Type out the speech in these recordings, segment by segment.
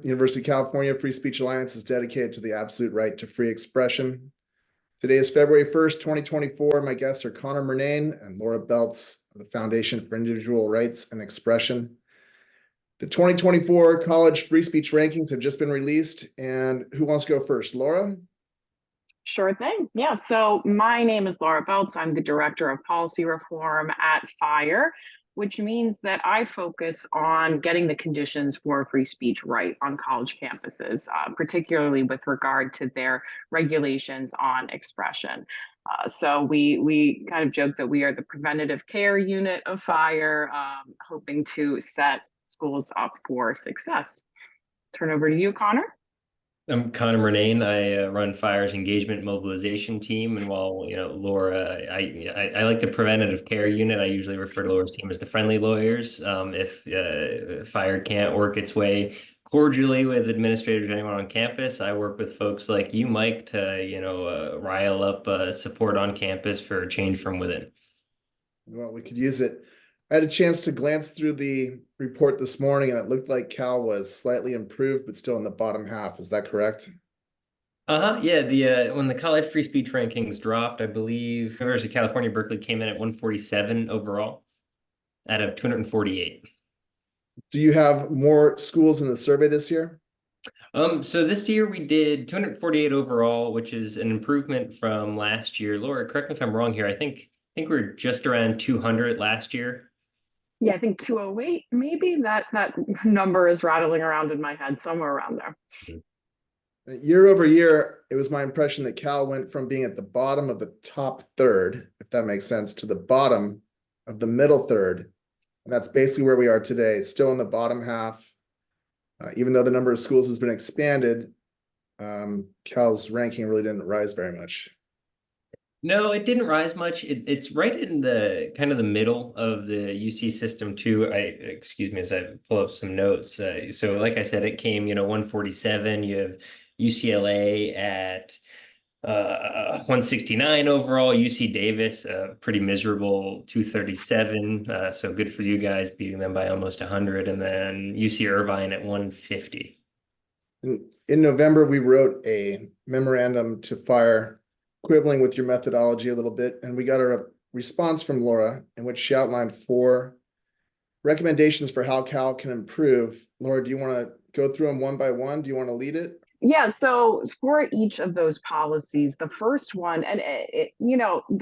University of California Free Speech Alliance is dedicated to the absolute right to free expression. Today is February 1st, 2024. My guests are Connor Murnane and Laura Beltz of the Foundation for Individual Rights and Expression. The 2024 college free speech rankings have just been released. And who wants to go first? Laura? Sure thing. Yeah. So my name is Laura Beltz. I'm the Director of Policy Reform at FIRE, which means that I focus on getting the conditions for free speech right on college campuses, particularly with regard to their regulations on expression. So we kind of joke that we are the preventative care unit of FIRE, hoping to set schools up for success. Turn over to you, Connor. I'm Connor Murnane. I run FIRE's engagement mobilization team, and while Laura, I like the preventative care unit. I usually refer to Laura's team as the friendly lawyers. If FIRE can't work its way cordially with administrators or anyone on campus, I work with folks like you, Mike, to rile up support on campus for change from within. Well, we could use it. I had a chance to glance through the report this morning, and it looked like Cal was slightly improved, but still in the bottom half. Is that correct? Yeah. The when the college free speech rankings dropped, I believe University of California, Berkeley came in at 147 overall out of 248. Do you have more schools in the survey this year? So this year we did 248 overall, which is an improvement from last year. Laura, correct me if I'm wrong here. I think we were just around 200 last year. Yeah, I think 208, maybe that number is rattling around in my head, somewhere around there. Year over year, it was my impression that Cal went from being at the bottom of the top third, if that makes sense, to the bottom of the middle third. And that's basically where we are today, still in the bottom half. Even though the number of schools has been expanded, Cal's ranking really didn't rise very much. No, it didn't rise much. It's right in the kind of the middle of the UC system too. Excuse me as I pull up some notes. So like I said, it came, 147. You have UCLA at 169 overall. UC Davis, pretty miserable 237. So good for you guys, beating them by almost 100. And then UC Irvine at 150. In November, we wrote a memorandum to FIRE quibbling with your methodology a little bit, and we got a response from Laura in which she outlined 4 recommendations for how Cal can improve. Laura, do you want to go through them one by one? Do you want to lead it? Yeah, so for each of those policies, the first one, and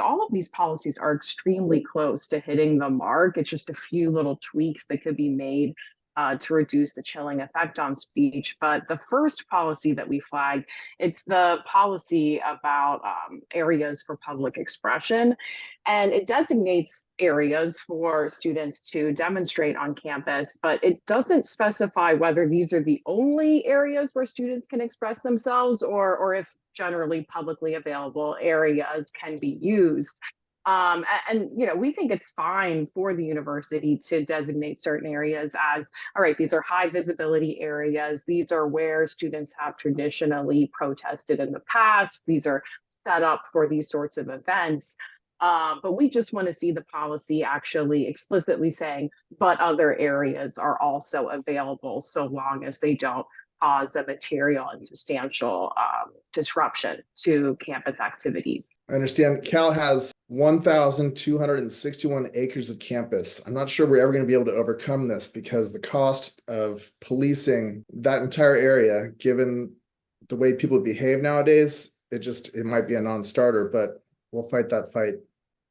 all of these policies are extremely close to hitting the mark. It's just a few little tweaks that could be made to reduce the chilling effect on speech. But the first policy that we flagged, it's the policy about areas for public expression. And it designates areas for students to demonstrate on campus, but it doesn't specify whether these are the only areas where students can express themselves or if generally publicly available areas can be used. We think it's fine for the university to designate certain areas as, all right, these are high visibility areas. These are where students have traditionally protested in the past. These are set up for these sorts of events. But we just want to see the policy actually explicitly saying, but other areas are also available so long as they don't cause a material and substantial disruption to campus activities. I understand Cal has 1,261 acres of campus. I'm not sure we're ever going to be able to overcome this because the cost of policing that entire area, given the way people behave nowadays, it might be a non-starter, but we'll fight that fight.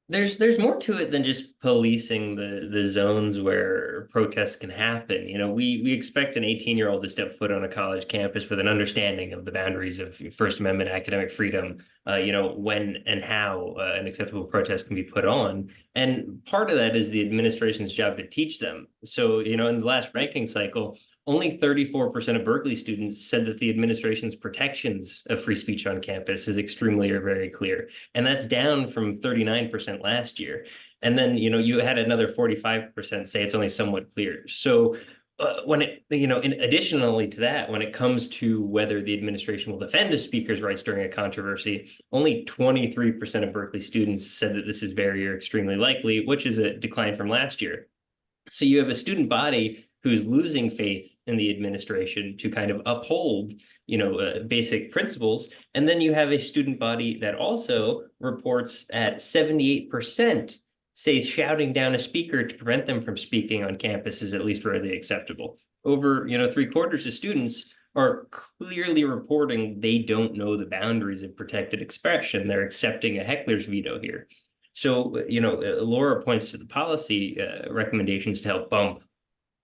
There's more to it than just policing the zones where protests can happen. We expect an 18-year-old to step foot on a college campus with an understanding of the boundaries of First Amendment academic freedom, when and how an acceptable protest can be put on. And part of that is the administration's job to teach them. So, in the last ranking cycle, only 34% of Berkeley students said that the administration's protections of free speech on campus is extremely or very clear. And that's down from 39% last year. And then, you had another 45% say it's only somewhat clear. So additionally to that, when it comes to whether the administration will defend a speaker's rights during a controversy, only 23% of Berkeley students said that this is very or extremely likely, which is a decline from last year. So you have a student body who's losing faith in the administration to kind of uphold, basic principles. And then you have a student body that also reports at 78% say shouting down a speaker to prevent them from speaking on campus is at least rarely acceptable. Over, 3/4 of students are clearly reporting they don't know the boundaries of protected expression. They're accepting a heckler's veto here. So, Laura points to the policy recommendations to help bump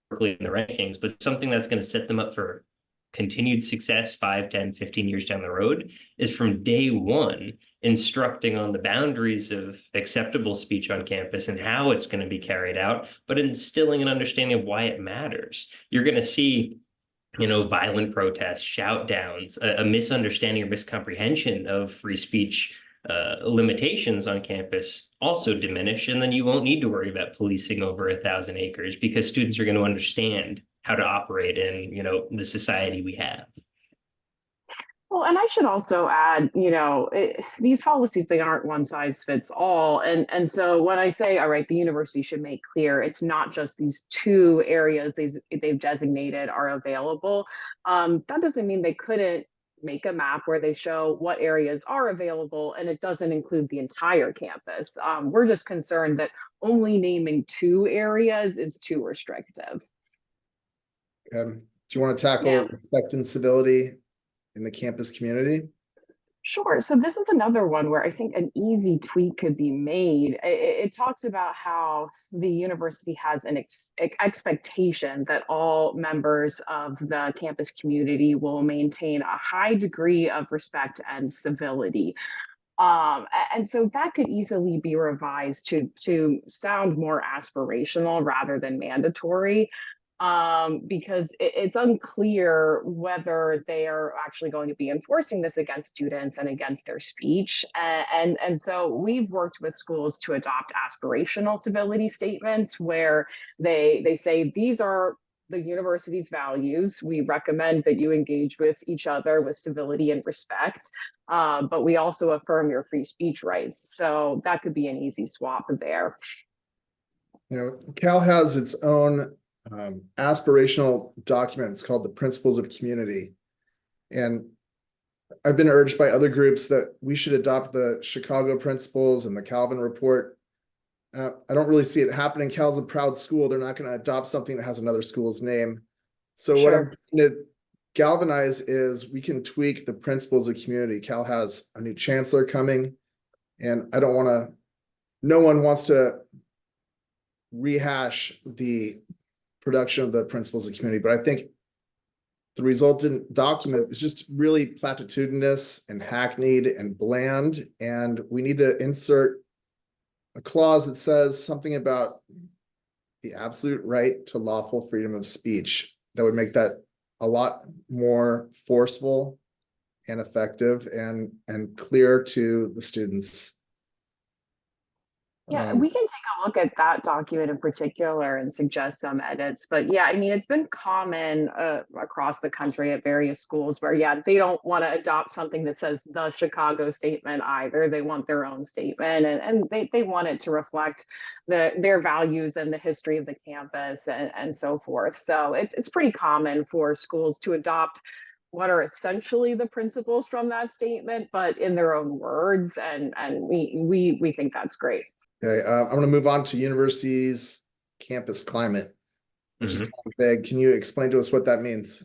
Berkeley in the rankings, but something that's going to set them up for continued success 5, 10, 15 years down the road is from day one instructing on the boundaries of acceptable speech on campus and how it's going to be carried out, but instilling an understanding of why it matters. You're going to see violent protests, shout downs, a misunderstanding or miscomprehension of free speech limitations on campus also diminish. And then you won't need to worry about policing over 1,000 acres because students are going to understand how to operate in, the society we have. Well, and I should also add, these policies, they aren't one size fits all. And so when I say, all right, the university should make clear it's not just these 2 areas they've designated are available. That doesn't mean they couldn't make a map where they show what areas are available, and it doesn't include the entire campus. We're just concerned that only naming 2 areas is too restrictive. Do you want to tackle respect and civility in the campus community? Sure. So this is another one where I think an easy tweak could be made. It talks about how the university has an expectation that all members of the campus community will maintain a high degree of respect and civility. And so that could easily be revised to sound more aspirational rather than mandatory. Because it's unclear whether they are actually going to be enforcing this against students and against their speech. And so we've worked with schools to adopt aspirational civility statements where they say these are the university's values. We recommend that you engage with each other with civility and respect, but we also affirm your free speech rights. So that could be an easy swap there. Cal has its own aspirational documents called the Principles of Community. And I've been urged by other groups that we should adopt the Chicago Principles and the Calvin Report. I don't really see it happening. Cal's a proud school. They're not going to adopt something that has another school's name. So what I'm trying to galvanize is we can tweak the Principles of Community. Cal has a new chancellor coming, and no one wants to rehash the production of the Principles of Community, but I think the resultant document is just really platitudinous and hackneyed and bland, and we need to insert a clause that says something about the absolute right to lawful freedom of speech. That would make that a lot more forceful and effective and clear to the students. Yeah, we can take a look at that document in particular and suggest some edits. But yeah, I mean, it's been common across the country at various schools where, they don't want to adopt something that says the Chicago statement either. They want their own statement, and they want it to reflect their values and the history of the campus and so forth. So it's pretty common for schools to adopt what are essentially the principles from that statement, but in their own words. And we think that's great. Okay, I'm going to move on to universities campus climate, which is kind of big. Can you explain to us what that means?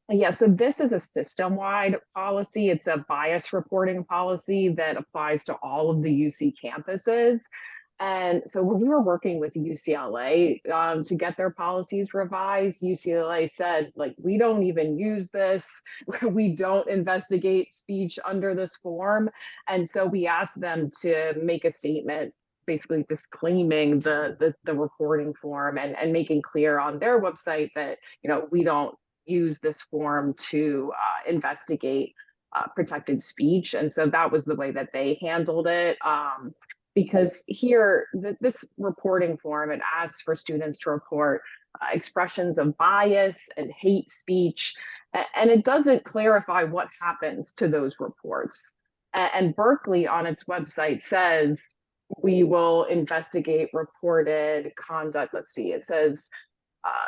Yeah, so this is a system-wide policy. It's a bias reporting policy that applies to all of the UC campuses. And so when we were working with UCLA to get their policies revised, UCLA said, we don't even use this. We don't investigate speech under this form. And so we asked them to make a statement basically disclaiming the reporting form and making clear on their website that, we don't use this form to investigate protected speech. And so that was the way that they handled it. Because here, this reporting form, it asks for students to report expressions of bias and hate speech, and it doesn't clarify what happens to those reports. And Berkeley on its website says, we will investigate reported conduct. Let's see, it says,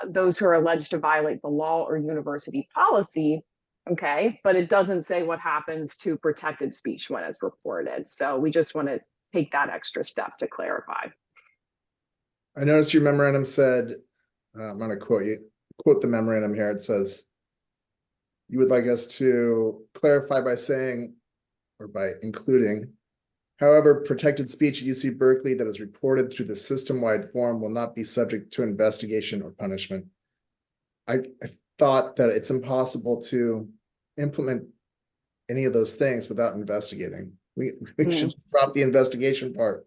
those who are alleged to violate the law or university policy. Okay, but it doesn't say what happens to protected speech when it's reported. So we just want to take that extra step to clarify. I noticed your memorandum said, I'm gonna quote the memorandum here. It says, you would like us to clarify by saying, or by including, however, protected speech at UC Berkeley that is reported through the system-wide form will not be subject to investigation or punishment. I thought that it's impossible to implement any of those things without investigating. We should drop the investigation part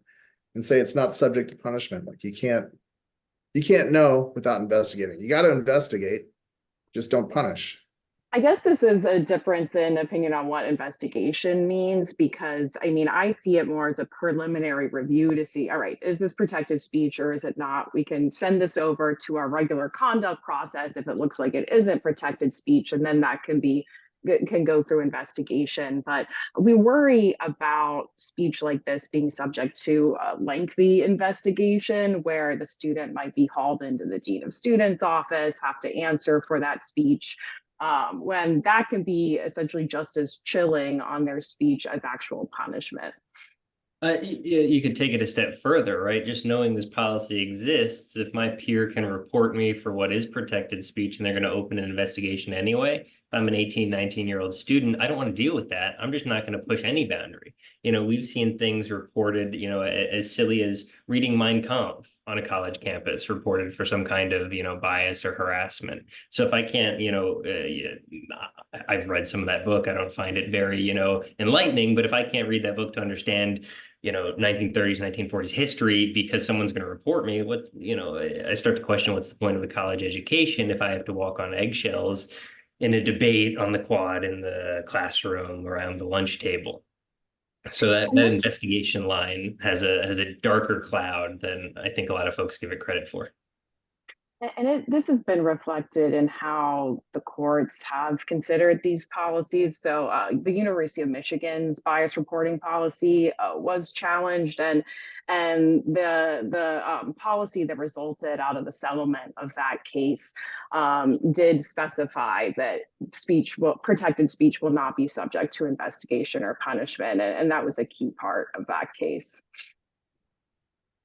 and say it's not subject to punishment. Like you can't know without investigating. You got to investigate, just don't punish. I guess this is a difference in opinion on what investigation means, because I mean, I see it more as a preliminary review to see, all right, is this protected speech or is it not? We can send this over to our regular conduct process if it looks like it isn't protected speech, and then that can go through investigation. But we worry about speech like this being subject to a lengthy investigation where the student might be hauled into the dean of students office, have to answer for that speech, when that can be essentially just as chilling on their speech as actual punishment. You could take it a step further, right? Just knowing this policy exists, if my peer can report me for what is protected speech and they're going to open an investigation anyway, if I'm an 18, 19-year-old student, I don't want to deal with that. I'm just not going to push any boundary. We've seen things reported, as silly as reading Mein Kampf on a college campus reported for some kind of, bias or harassment. So if I can't, I've read some of that book. I don't find it very, enlightening, but if I can't read that book to understand 1930s, 1940s history because someone's going to report me, I start to question what's the point of a college education if I have to walk on eggshells in a debate on the quad in the classroom around the lunch table. So that investigation line has a darker cloud than I think a lot of folks give it credit for. And this has been reflected in how the courts have considered these policies. So the University of Michigan's bias reporting policy was challenged, and the policy that resulted out of the settlement of that case did specify that protected speech will not be subject to investigation or punishment, and that was a key part of that case.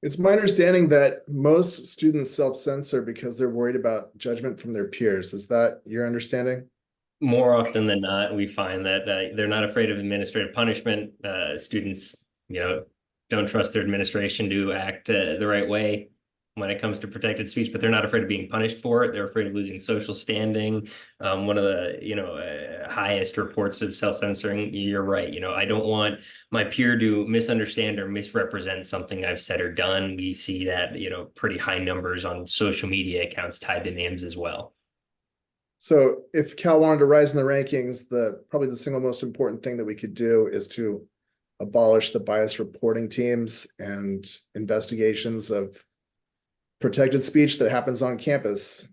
It's my understanding that most students self-censor because they're worried about judgment from their peers. Is that your understanding? More often than not, we find that they're not afraid of administrative punishment. Students, don't trust their administration to act the right way when it comes to protected speech, but they're not afraid of being punished for it. They're afraid of losing social standing. One of the, highest reports of self-censoring, you're right. I don't want my peer to misunderstand or misrepresent something I've said or done. We see that, pretty high numbers on social media accounts tied to names as well. So if Cal wanted to rise in the rankings, probably the single most important thing that we could do is to abolish the bias reporting teams and investigations of protected speech that happens on campus.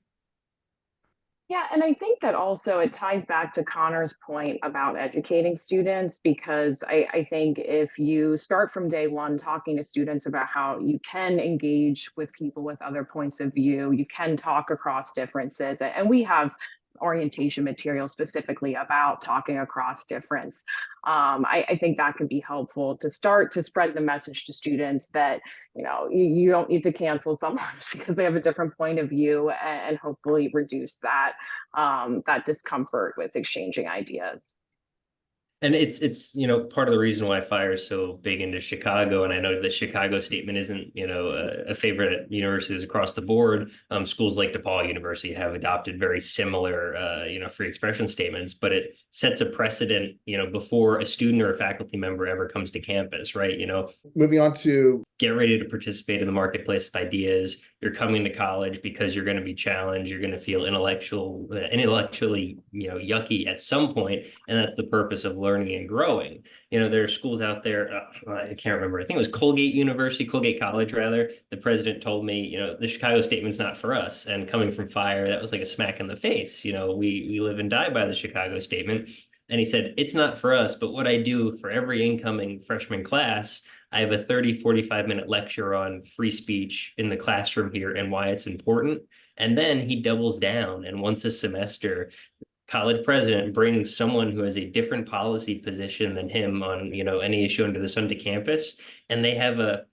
Yeah, and I think that also it ties back to Connor's point about educating students, because I think if you start from day one talking to students about how you can engage with people with other points of view, you can talk across differences, and we have orientation material specifically about talking across difference. I think that can be helpful to start to spread the message to students that, you don't need to cancel someone because they have a different point of view, and hopefully reduce that discomfort with exchanging ideas. And it's part of the reason why FIRE is so big into Chicago. And I know the Chicago statement isn't, a favorite at universities across the board. Schools like DePaul University have adopted very similar, free expression statements, but it sets a precedent, before a student or a faculty member ever comes to campus, right? Moving on to get ready to participate in the marketplace of ideas. You're coming to college because you're going to be challenged. You're going to feel intellectually, yucky at some point, and that's the purpose of learning and growing. There are schools out there. I can't remember. I think it was Colgate College, rather. The president told me, the Chicago statement's not for us. And coming from FIRE, that was like a smack in the face. We live and die by the Chicago statement. And he said, it's not for us, but what I do for every incoming freshman class, I have a 45 minute lecture on free speech in the classroom here and why it's important. And then he doubles down, and once a semester, college president brings someone who has a different policy position than him on, any issue under the sun to campus, and they have a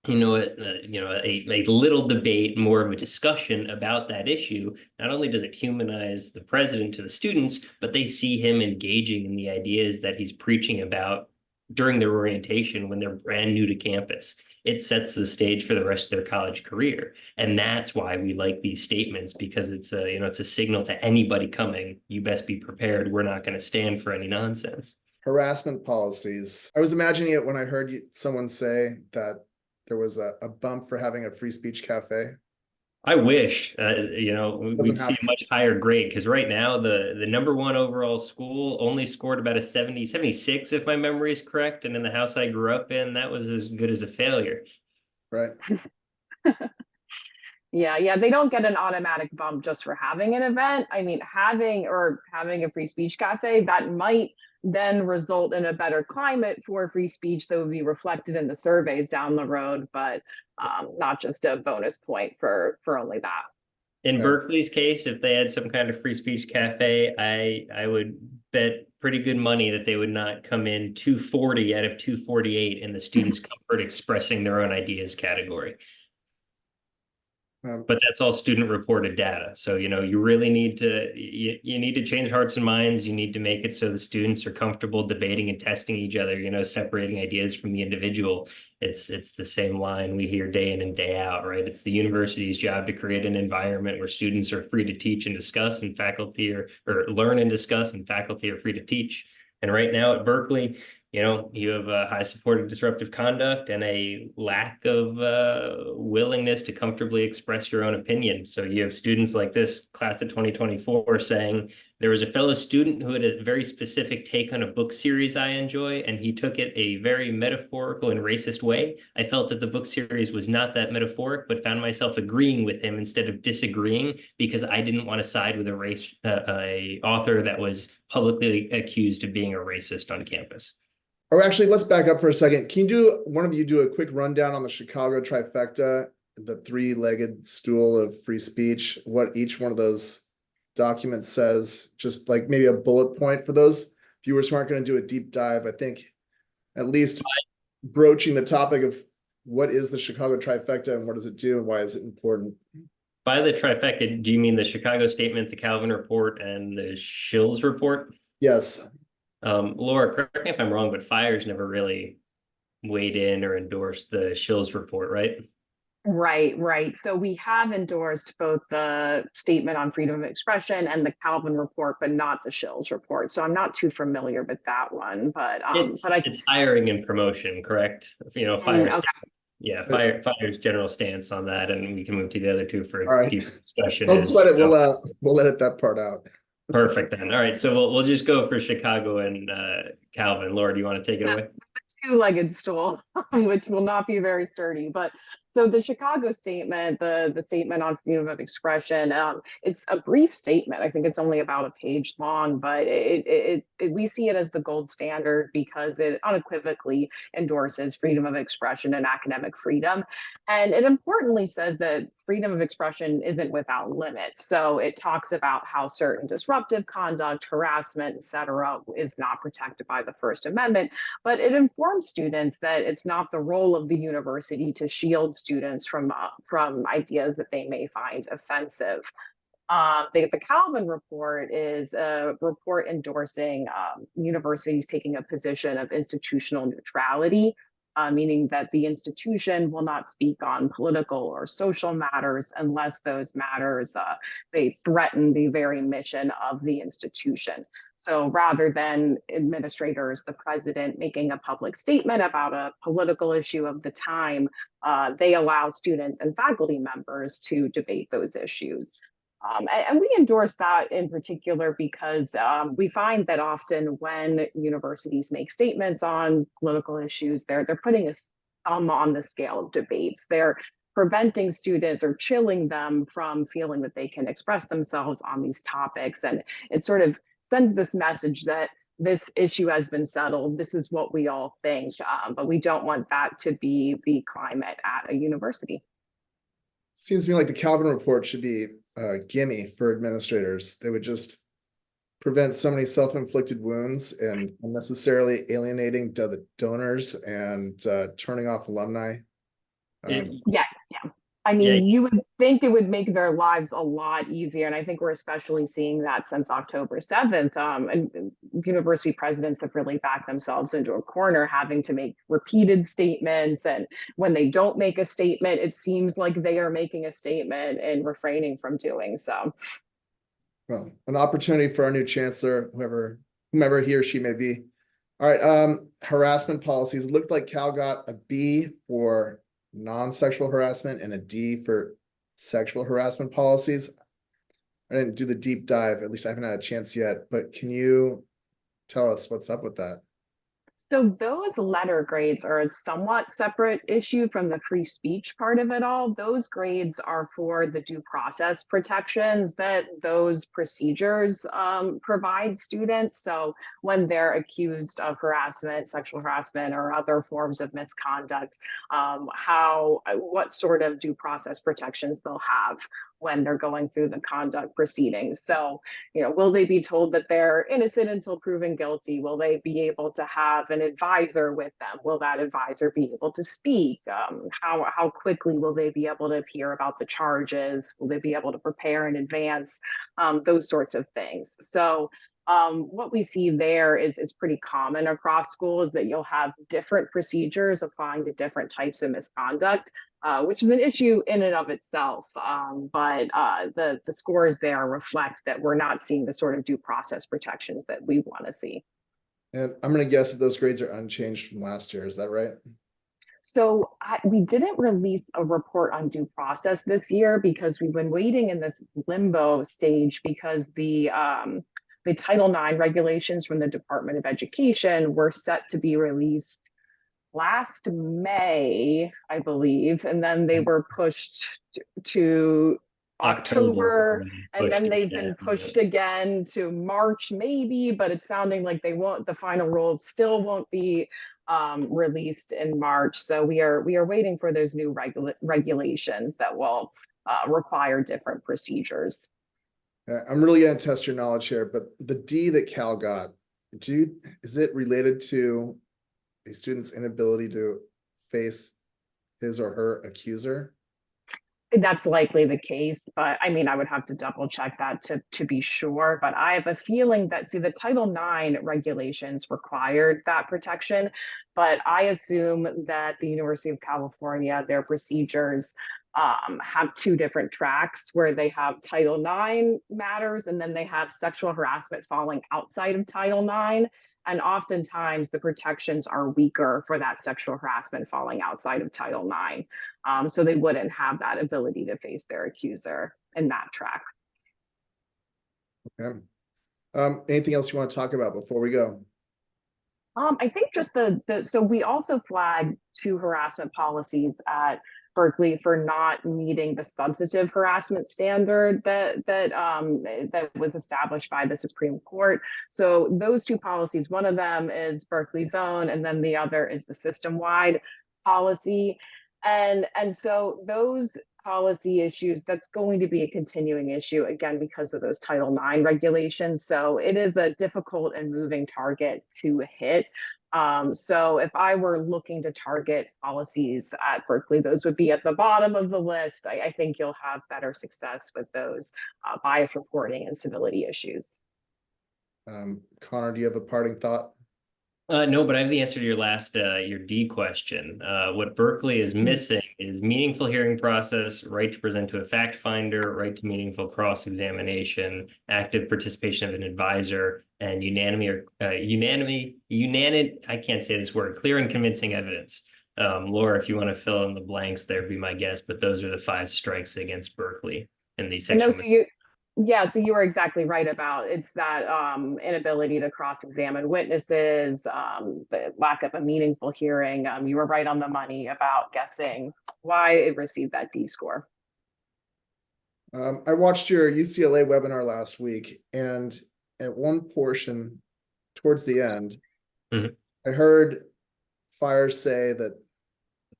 little debate, more of a discussion about that issue. Not only does it humanize the president to the students, but they see him engaging in the ideas that he's preaching about during their orientation when they're brand new to campus. It sets the stage for the rest of their college career. And that's why we like these statements, because it's a signal to anybody coming, you best be prepared. We're not going to stand for any nonsense. Harassment policies. I was imagining it when I heard someone say that there was a bump for having a free speech cafe. I wish, we'd see a much higher grade, because right now the number one overall school only scored about a 70, 76, if my memory is correct. And in the house I grew up in, that was as good as a failure. Right. Yeah, they don't get an automatic bump just for having an event. I mean, having a free speech cafe, that might then result in a better climate for free speech that would be reflected in the surveys down the road, but not just a bonus point for only that. In Berkeley's case, if they had some kind of free speech cafe, I would bet pretty good money that they would not come in 240 out of 248 in the students' comfort expressing their own ideas category. But that's all student reported data. So, you really need to change hearts and minds. You need to make it so the students are comfortable debating and testing each other, separating ideas from the individual. It's the same line we hear day in and day out, right? It's the university's job to create an environment where students are free to teach and discuss, and faculty or learn and discuss, and faculty are free to teach. And right now at Berkeley, you have a high support of disruptive conduct and a lack of willingness to comfortably express your own opinion. So you have students like this class of 2024 saying, there was a fellow student who had a very specific take on a book series I enjoy, and he took it a very metaphorical and racist way. I felt that the book series was not that metaphoric, but found myself agreeing with him instead of disagreeing, because I didn't want to side with a author that was publicly accused of being a racist on campus. Or actually, let's back up for a second. Can one of you do a quick rundown on the Chicago trifecta, the three-legged stool of free speech, what each one of those documents says, just like maybe a bullet point for those viewers who aren't going to do a deep dive? I think at least broaching the topic of what is the Chicago trifecta and what does it do and why is it important? By the trifecta, do you mean the Chicago Statement, the Calvin Report, and the Shills Report? Yes. Laura, correct me if I'm wrong, but Fires never really weighed in or endorsed the Shills Report, right? Right. So we have endorsed both the Statement on Freedom of Expression and the Calvin Report, but not the Shills Report. So I'm not too familiar with that one, but it's hiring and promotion, correct? Fires. Okay. Yeah, Fire's general stance on that, and we can move to the other two for a deep discussion. Don't sweat it. We'll edit that part out. Perfect then. All right, so we'll just go for Chicago and Calvin. Laura, do you want to take it away? Two-legged stool, which will not be very sturdy, but so the Chicago Statement, the Statement on Freedom of Expression, it's a brief statement. I think it's only about a page long, but we see it as the gold standard because it unequivocally endorses freedom of expression and academic freedom. And it importantly says that freedom of expression isn't without limits. So it talks about how certain disruptive conduct, harassment, etc., is not protected by the First Amendment, but it informs students that it's not the role of the university to shield students from ideas that they may find offensive. The Calvin Report is a report endorsing universities taking a position of institutional neutrality, meaning that the institution will not speak on political or social matters unless those matters they threaten the very mission of the institution. So rather than administrators, the president making a public statement about a political issue of the time, they allow students and faculty members to debate those issues. And we endorse that in particular because we find that often when universities make statements on political issues, they're putting a thumb on the scale of debates. They're preventing students or chilling them from feeling that they can express themselves on these topics. And it sort of sends this message that this issue has been settled. This is what we all think, but we don't want that to be the climate at a university. Seems to me like the Calvin report should be a gimme for administrators. They would just prevent so many self-inflicted wounds and unnecessarily alienating the donors and turning off alumni. Yeah. I mean, Yeah. you would think it would make their lives a lot easier. And I think we're especially seeing that since October 7th. And university presidents have really backed themselves into a corner, having to make repeated statements. And when they don't make a statement, it seems like they are making a statement and refraining from doing so. Well, an opportunity for our new chancellor, whomever he or she may be. All right, harassment policies. It looked like Cal got a B for non-sexual harassment and a D for sexual harassment policies. I didn't do the deep dive, at least I haven't had a chance yet, but can you tell us what's up with that? So those letter grades are a somewhat separate issue from the free speech part of it all. Those grades are for the due process protections that those procedures provide students. So when they're accused of harassment, sexual harassment, or other forms of misconduct, what sort of due process protections they'll have when they're going through the conduct proceedings. So, will they be told that they're innocent until proven guilty? Will they be able to have an advisor with them? Will that advisor be able to speak? How quickly will they be able to hear about the charges? Will they be able to prepare in advance? Those sorts of things. So what we see there is pretty common across schools, that you'll have different procedures applying to different types of misconduct. Which is an issue in and of itself. But the scores there reflect that we're not seeing the sort of due process protections that we want to see. And I'm going to guess that those grades are unchanged from last year. Is that right? So we didn't release a report on due process this year because we've been waiting in this limbo stage, because the Title IX regulations from the Department of Education were set to be released last May, I believe, and then they were pushed to October, and then they've been pushed again to March, maybe, but it's sounding like the final rule still won't be released in March. So we are waiting for those new regulations that will require different procedures. I'm really going to test your knowledge here, but the D that Cal got, is it related to a student's inability to face his or her accuser? That's likely the case, but I mean, I would have to double check that to be sure. But I have a feeling that, the Title IX regulations required that protection, but I assume that the University of California, their procedures have two different tracks, where they have Title IX matters and then they have sexual harassment falling outside of Title IX. And oftentimes the protections are weaker for that sexual harassment falling outside of Title IX. So they wouldn't have that ability to face their accuser in that track. Okay. Anything else you want to talk about before we go? I think just so we also flagged two harassment policies at Berkeley for not meeting the substantive harassment standard that was established by the Supreme Court. So those two policies, one of them is Berkeley's own, and then the other is the system-wide policy. And so those policy issues, that's going to be a continuing issue, again, because of those Title IX regulations. So it is a difficult and moving target to hit. So if I were looking to target policies at Berkeley, those would be at the bottom of the list. I think you'll have better success with those bias reporting and civility issues. Connor, do you have a parting thought? No, but I have the answer to your D question. What Berkeley is missing is meaningful hearing process, right to present to a fact finder, right to meaningful cross-examination, active participation of an advisor, and I can't say this word, clear and convincing evidence. Laura, if you want to fill in the blanks, there'd be my guess, but those are the 5 strikes against Berkeley in the section. So you were exactly right about it's that inability to cross-examine witnesses, the lack of a meaningful hearing. You were right on the money about guessing why it received that D score. I watched your UCLA webinar last week, and at one portion, towards the end, Mhm. I heard Fire say that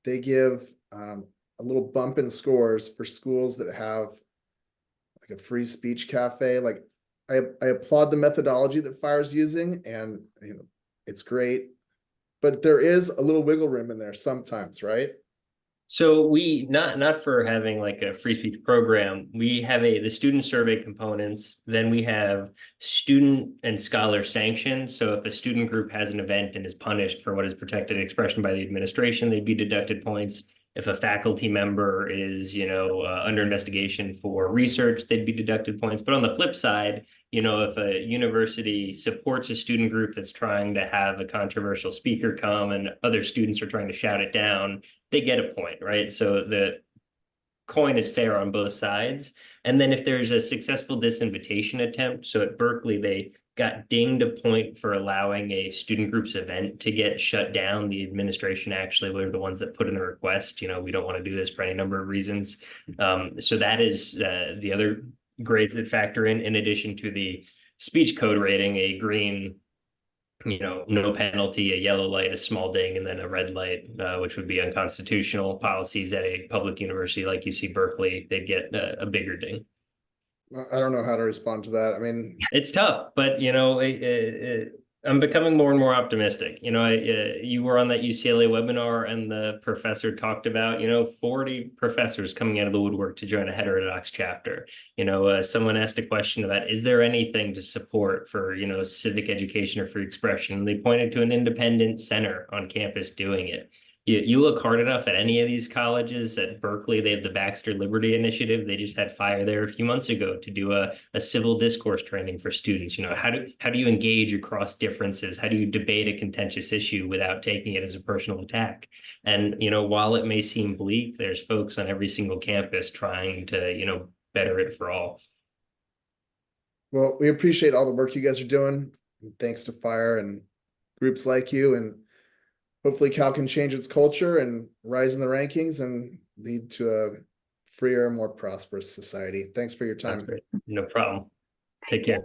they give a little bump in scores for schools that have like a free speech cafe. Like I applaud the methodology that Fire's using, and it's great, but there is a little wiggle room in there sometimes, right? So we not for having like a free speech program, we have the student survey components, then we have student and scholar sanctions. So if a student group has an event and is punished for what is protected expression by the administration, they'd be deducted points. If a faculty member is, under investigation for research, they'd be deducted points. But on the flip side, if a university supports a student group that's trying to have a controversial speaker come and other students are trying to shout it down, they get a point, right? So the coin is fair on both sides. And then if there's a successful disinvitation attempt, so at Berkeley, they got dinged a point for allowing a student group's event to get shut down. The administration actually were the ones that put in the request, we don't want to do this for any number of reasons. So that is the other grades that factor in addition to the speech code rating, a green, no penalty, a yellow light, a small ding, and then a red light, which would be unconstitutional policies at a public university like UC Berkeley. They'd get a bigger ding. I don't know how to respond to that. I mean, It's tough, but I'm becoming more and more optimistic. You were on that UCLA webinar, and the professor talked about 40 professors coming out of the woodwork to join a heterodox chapter. Someone asked a question about, is there anything to support for civic education or free expression? And they pointed to an independent center on campus doing it. You look hard enough at any of these colleges. At Berkeley, they have the Baxter Liberty Initiative. They just had Fire there a few months ago to do a civil discourse training for students. How do you engage across differences? How do you debate a contentious issue without taking it as a personal attack? And while it may seem bleak, there's folks on every single campus trying to better it for all. well, we appreciate all the work you guys are doing. Thanks to Fire and groups like you, and hopefully Cal can change its culture and rise in the rankings and lead to a freer, more prosperous society. Thanks for your That's time. great. No problem. Take care.